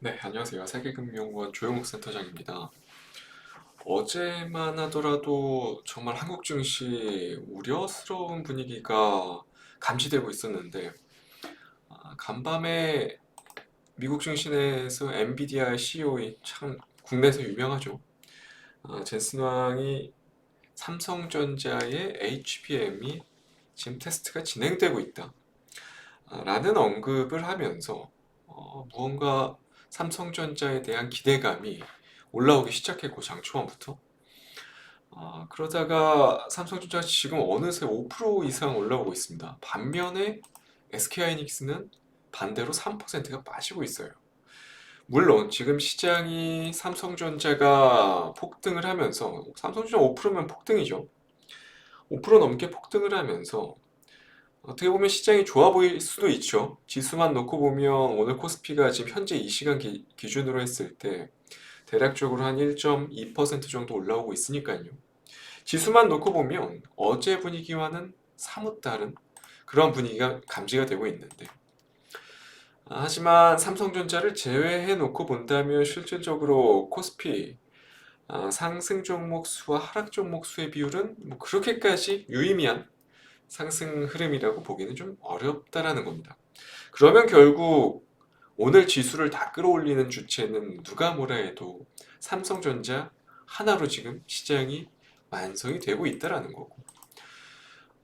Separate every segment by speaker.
Speaker 1: 네, 안녕하세요. 세계금융원 조영욱 센터장입니다. 어제만 하더라도 정말 한국 증시 우려스러운 분위기가 감지되고 있었는데, 간밤에 미국 증시 내에서 엔비디아 CEO인 참 국내에서 유명하죠. 젠슨 왕이 삼성전자의 HBM이 지금 테스트가 진행되고 있다. 라는 언급을 하면서 무언가 삼성전자에 대한 기대감이 올라오기 시작했고 장 초반부터 그러다가 삼성전자 지금 어느새 5% 이상 올라오고 있습니다. 반면에 SK하이닉스는 반대로 3%가 빠지고 있어요. 물론 지금 시장이 삼성전자가 폭등을 하면서 삼성전자 5%면 폭등이죠. 5% 넘게 폭등을 하면서 어떻게 보면 시장이 좋아 보일 수도 있죠. 지수만 놓고 보면 오늘 코스피가 지금 현재 이 시간 기준으로 했을 때 대략적으로 한 1.2% 정도 올라오고 있으니까요. 지수만 놓고 보면 어제 분위기와는 사뭇 다른 그런 분위기가 감지가 되고 있는데 하지만 삼성전자를 제외해 놓고 본다면 실질적으로 코스피 상승 종목 수와 하락 종목 수의 비율은 뭐 그렇게까지 유의미한 상승 흐름이라고 보기는 좀 어렵다라는 겁니다. 그러면 결국 오늘 지수를 다 끌어올리는 주체는 누가 뭐라 해도 삼성전자 하나로 지금 시장이 완성이 되고 있다라는 거고.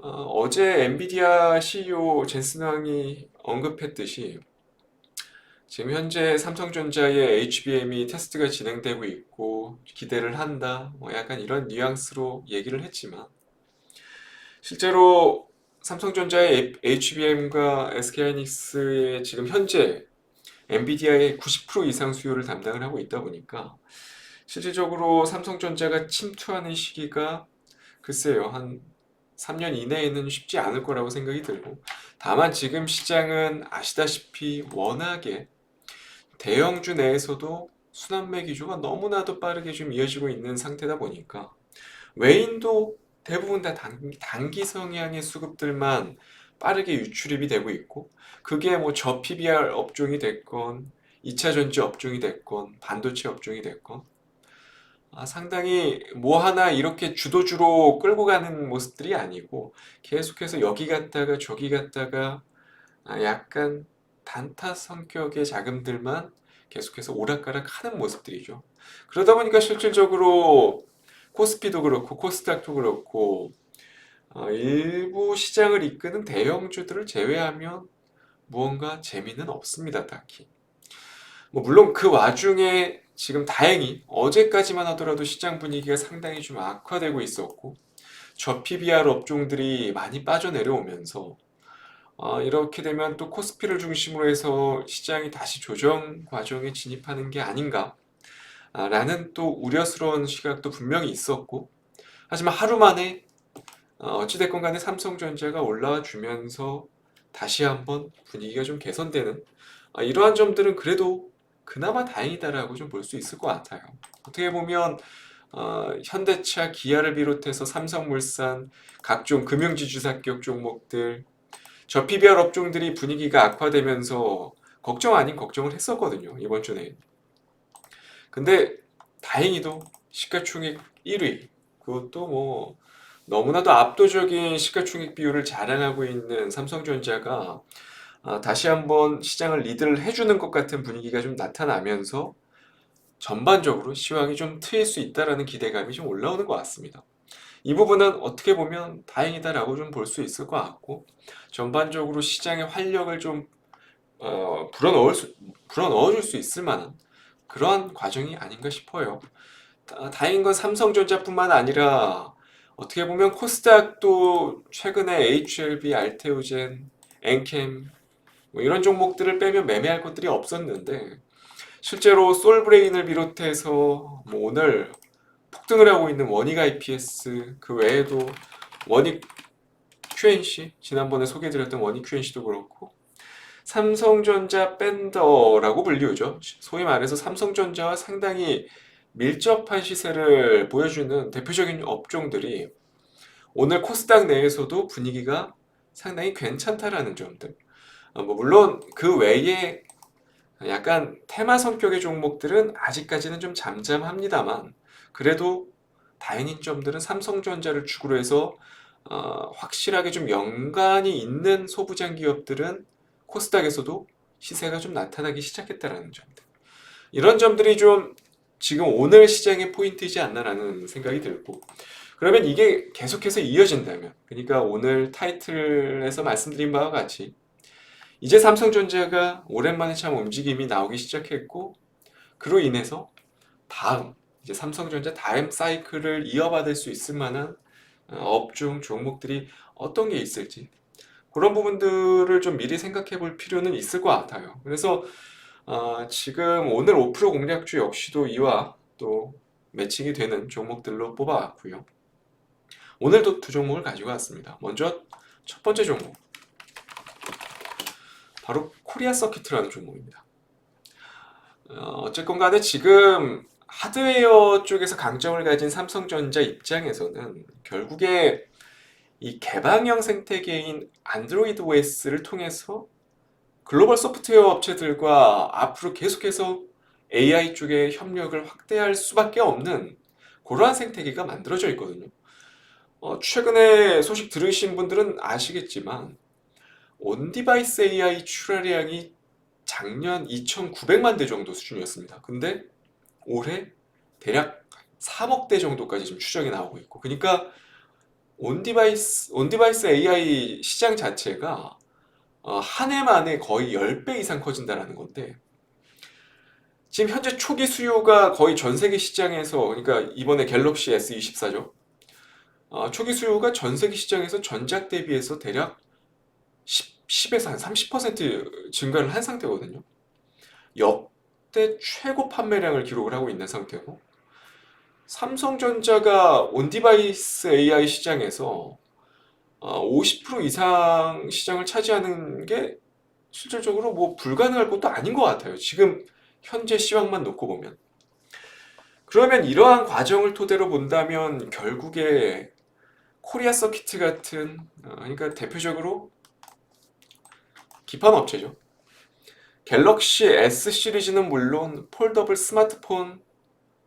Speaker 1: 어제 엔비디아 CEO 젠슨 황이 언급했듯이 지금 현재 삼성전자의 HBM이 테스트가 진행되고 있고 기대를 한다. 뭐 약간 이런 뉘앙스로 얘기를 했지만 실제로 삼성전자의 HBM과 SK하이닉스의 지금 현재 엔비디아의 90% 이상 수요를 담당을 하고 있다 보니까 실질적으로 삼성전자가 침투하는 시기가 글쎄요 한 3년 이내에는 쉽지 않을 거라고 생각이 들고 다만 지금 시장은 아시다시피 워낙에 대형주 내에서도 순환매 기조가 너무나도 빠르게 좀 이어지고 있는 상태다 보니까 외인도 대부분 다 단기 성향의 수급들만 빠르게 유출입이 되고 있고 그게 뭐 저 PBR 업종이 됐건 2차 전지 업종이 됐건 반도체 업종이 됐건 상당히 뭐 하나 이렇게 주도주로 끌고 가는 모습들이 아니고 계속해서 여기 갔다가 저기 갔다가 약간 단타 성격의 자금들만 계속해서 오락가락 하는 모습들이죠. 그러다 보니까 실질적으로 코스피도 그렇고 코스닥도 그렇고 일부 시장을 이끄는 대형주들을 제외하면 무언가 재미는 없습니다, 딱히. 뭐 물론 그 와중에 지금 다행히 어제까지만 하더라도 시장 분위기가 상당히 좀 악화되고 있었고 저 PBR 업종들이 많이 빠져내려오면서 이렇게 되면 또 코스피를 중심으로 해서 시장이 다시 조정 과정에 진입하는 게 아닌가 라는 또 우려스러운 시각도 분명히 있었고 하지만 하루 만에 어찌됐건 간에 삼성전자가 올라와 주면서 다시 한번 분위기가 좀 개선되는 이러한 점들은 그래도 그나마 다행이다라고 좀 볼 수 있을 것 같아요. 어떻게 보면 현대차, 기아를 비롯해서 삼성물산, 각종 금융지주사격 종목들, 저 PBR 업종들이 분위기가 악화되면서 걱정 아닌 걱정을 했었거든요. 이번 주에. 근데 다행히도 시가총액 1위, 그것도 뭐 너무나도 압도적인 시가총액 비율을 자랑하고 있는 삼성전자가 다시 한번 시장을 리드를 해주는 것 같은 분위기가 좀 나타나면서 전반적으로 시황이 좀 트일 수 있다라는 기대감이 좀 올라오는 것 같습니다. 이 부분은 어떻게 보면 다행이다라고 좀 볼 수 있을 것 같고 전반적으로 시장의 활력을 좀 불어넣어줄 수 있을 만한 그러한 과정이 아닌가 싶어요. 다행인 건 삼성전자뿐만 아니라 어떻게 보면 코스닥도 최근에 HLB, 알테오젠, 엔캠 뭐 이런 종목들을 빼면 매매할 것들이 없었는데 실제로 솔브레인을 비롯해서 뭐 오늘 폭등을 하고 있는 원익 IPS 그 외에도 원익 QNC 지난번에 소개해드렸던 원익 QNC도 그렇고 삼성전자 밴더라고 불리우죠. 소위 말해서 삼성전자와 상당히 밀접한 시세를 보여주는 대표적인 업종들이 오늘 코스닥 내에서도 분위기가 상당히 괜찮다라는 점들. 뭐 물론 그 외에 약간 테마 성격의 종목들은 아직까지는 좀 잠잠합니다만 그래도 다행인 점들은 삼성전자를 축으로 해서 확실하게 좀 연관이 있는 소부장 기업들은 코스닥에서도 시세가 좀 나타나기 시작했다라는 점들. 이런 점들이 좀 지금 오늘 시장의 포인트이지 않나라는 생각이 들고 그러면 이게 계속해서 이어진다면 그러니까 오늘 타이틀에서 말씀드린 바와 같이 이제 삼성전자가 오랜만에 참 움직임이 나오기 시작했고 그로 인해서 다음 이제 삼성전자 다음 사이클을 이어받을 수 있을 만한 업종 종목들이 어떤 게 있을지 그런 부분들을 좀 미리 생각해 볼 필요는 있을 것 같아요. 그래서 지금 오늘 5% 공략주 역시도 이와 또 매칭이 되는 종목들로 뽑아왔고요. 오늘도 두 종목을 가지고 왔습니다. 먼저 첫 번째 종목 바로 코리아 서킷이라는 종목입니다. 어쨌건 간에 지금 하드웨어 쪽에서 강점을 가진 삼성전자 입장에서는 결국에 이 개방형 생태계인 안드로이드 OS를 통해서 글로벌 소프트웨어 업체들과 앞으로 계속해서 AI 쪽의 협력을 확대할 수밖에 없는 그러한 생태계가 만들어져 있거든요. 최근에 소식 들으신 분들은 아시겠지만 온디바이스 AI 출하량이 작년 2,900만 대 정도 수준이었습니다. 근데 올해 대략 3억 대 정도까지 지금 추정이 나오고 있고 그러니까 온디바이스 AI 시장 자체가 한 해 만에 거의 10배 이상 커진다라는 건데 지금 현재 초기 수요가 거의 전 세계 시장에서 그러니까 이번에 갤럭시 S24죠. 초기 수요가 전 세계 시장에서 전작 대비해서 대략 10에서 한 30% 증가를 한 상태거든요. 역대 최고 판매량을 기록을 하고 있는 상태고 삼성전자가 온디바이스 AI 시장에서 50% 이상 시장을 차지하는 게 실질적으로 뭐 불가능할 것도 아닌 것 같아요. 지금 현재 시황만 놓고 보면. 그러면 이러한 과정을 토대로 본다면 결국에 코리아 서킷 같은 그러니까 대표적으로 기판 업체죠. 갤럭시 S 시리즈는 물론 폴더블 스마트폰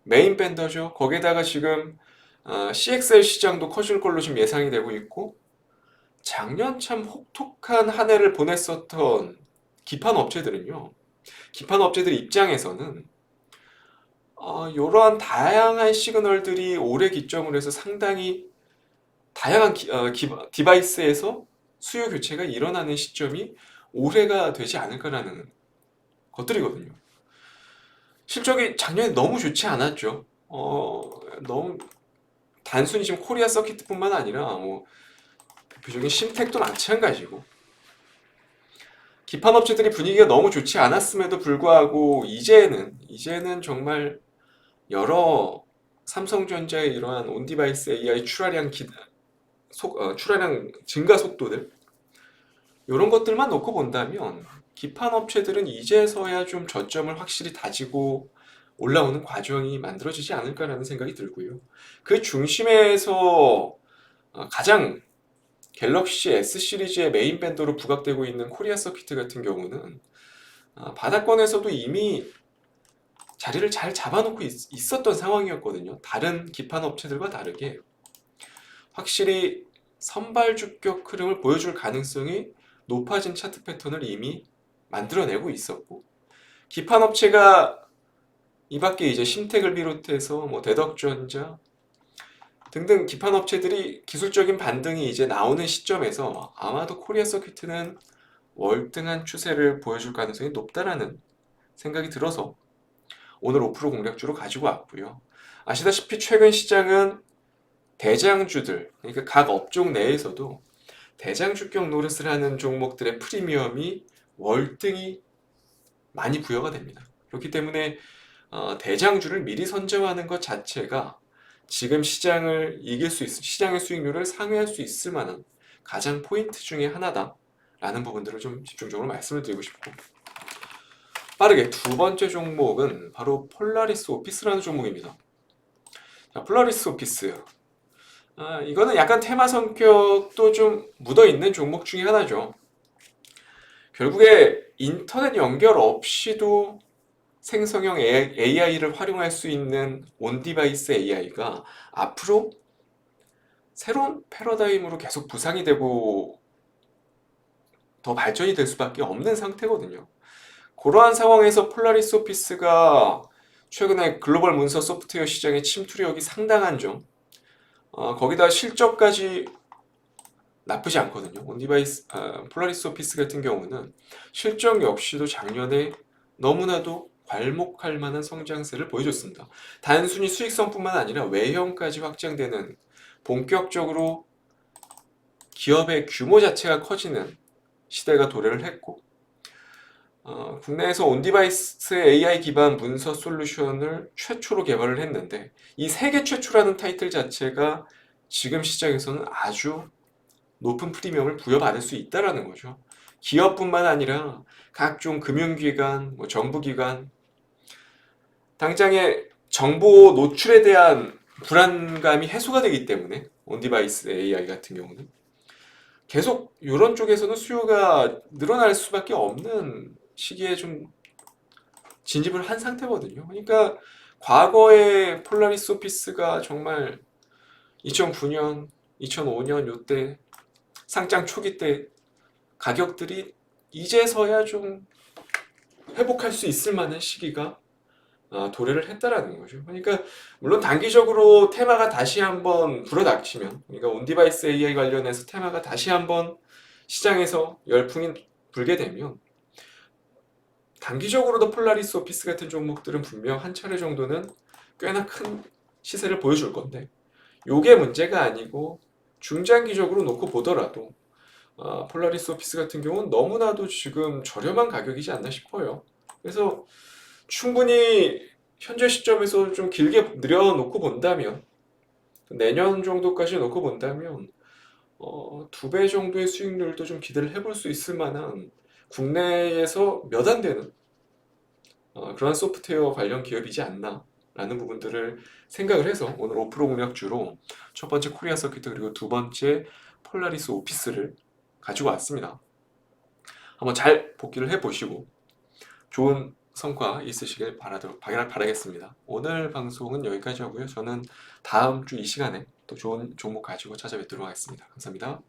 Speaker 1: 메인 밴더죠. 거기에다가 지금 CXL 시장도 커질 걸로 지금 예상이 되고 있고 작년 참 혹독한 한 해를 보냈었던 기판 업체들은요. 기판 업체들 입장에서는 이러한 다양한 시그널들이 올해 기점으로 해서 상당히 다양한 디바이스에서 수요 교체가 일어나는 시점이 올해가 되지 않을까라는 것들이거든요. 실적이 작년에 너무 좋지 않았죠. 너무 단순히 지금 코리아 서킷뿐만 아니라 뭐 대표적인 신텍도 마찬가지고 기판 업체들이 분위기가 너무 좋지 않았음에도 불구하고 이제는 정말 여러 삼성전자의 이러한 온디바이스 AI 출하량 증가 속도들 이런 것들만 놓고 본다면 기판 업체들은 이제서야 좀 저점을 확실히 다지고 올라오는 과정이 만들어지지 않을까라는 생각이 들고요. 그 중심에서 가장 갤럭시 S 시리즈의 메인 밴더로 부각되고 있는 코리아 서킷 같은 경우는 바닥권에서도 이미 자리를 잘 잡아놓고 있었던 상황이었거든요. 다른 기판 업체들과 다르게 확실히 선발 주격 흐름을 보여줄 가능성이 높아진 차트 패턴을 이미 만들어내고 있었고 기판 업체가 이 밖에 이제 신텍을 비롯해서 뭐 대덕전자 등등 기판 업체들이 기술적인 반등이 이제 나오는 시점에서 아마도 코리아 서킷은 월등한 추세를 보여줄 가능성이 높다라는 생각이 들어서 오늘 5% 공략주로 가지고 왔고요. 아시다시피 최근 시장은 대장주들, 그러니까 각 업종 내에서도 대장주격 노릇을 하는 종목들의 프리미엄이 월등히 많이 부여가 됩니다. 그렇기 때문에 대장주를 미리 선점하는 것 자체가 지금 시장을 이길 수 있을, 시장의 수익률을 상회할 수 있을 만한 가장 포인트 중에 하나다라는 부분들을 좀 집중적으로 말씀을 드리고 싶고 빠르게 두 번째 종목은 바로 폴라리스 오피스라는 종목입니다. 자, 폴라리스 오피스 이거는 약간 테마 성격도 좀 묻어있는 종목 중에 하나죠. 결국에 인터넷 연결 없이도 생성형 AI를 활용할 수 있는 온디바이스 AI가 앞으로 새로운 패러다임으로 계속 부상이 되고 더 발전이 될 수밖에 없는 상태거든요. 그러한 상황에서 폴라리스 오피스가 최근에 글로벌 문서 소프트웨어 시장의 침투력이 상당한 점, 거기다 실적까지 나쁘지 않거든요. 온디바이스, 폴라리스 오피스 같은 경우는 실적 역시도 작년에 너무나도 괄목할 만한 성장세를 보여줬습니다. 단순히 수익성뿐만 아니라 외형까지 확장되는 본격적으로 기업의 규모 자체가 커지는 시대가 도래를 했고, 국내에서 온디바이스 AI 기반 문서 솔루션을 최초로 개발을 했는데 이 세계 최초라는 타이틀 자체가 지금 시장에서는 아주 높은 프리미엄을 부여받을 수 있다라는 거죠. 기업뿐만 아니라 각종 금융기관, 정부기관, 당장의 정보 노출에 대한 불안감이 해소가 되기 때문에 온디바이스 AI 같은 경우는 계속 이런 쪽에서는 수요가 늘어날 수밖에 없는 시기에 좀 진입을 한 상태거든요. 그러니까 과거에 폴라리스 오피스가 정말 2009년, 2005년 요때 상장 초기 때 가격들이 이제서야 좀 회복할 수 있을 만한 시기가 도래를 했다라는 거죠. 그러니까 물론 단기적으로 테마가 다시 한번 불어닥치면, 그러니까 온디바이스 AI 관련해서 테마가 다시 한번 시장에서 열풍이 불게 되면 단기적으로도 폴라리스 오피스 같은 종목들은 분명 한 차례 정도는 꽤나 큰 시세를 보여줄 건데 요게 문제가 아니고 중장기적으로 놓고 보더라도 폴라리스 오피스 같은 경우는 너무나도 지금 저렴한 가격이지 않나 싶어요. 그래서 충분히 현재 시점에서 좀 길게 늘여놓고 본다면 내년 정도까지 놓고 본다면 2배 정도의 수익률도 좀 기대를 해볼 수 있을 만한 국내에서 몇 안 되는 그런 소프트웨어 관련 기업이지 않나 라는 부분들을 생각을 해서 오늘 5% 공략주로 첫 번째 코리아 서킷 그리고 두 번째 폴라리스 오피스를 가지고 왔습니다. 한번 잘 복귀를 해보시고 좋은 성과 있으시길 바라겠습니다. 오늘 방송은 여기까지 하고요. 저는 다음 주 이 시간에 또 좋은 종목 가지고 찾아뵙도록 하겠습니다. 감사합니다.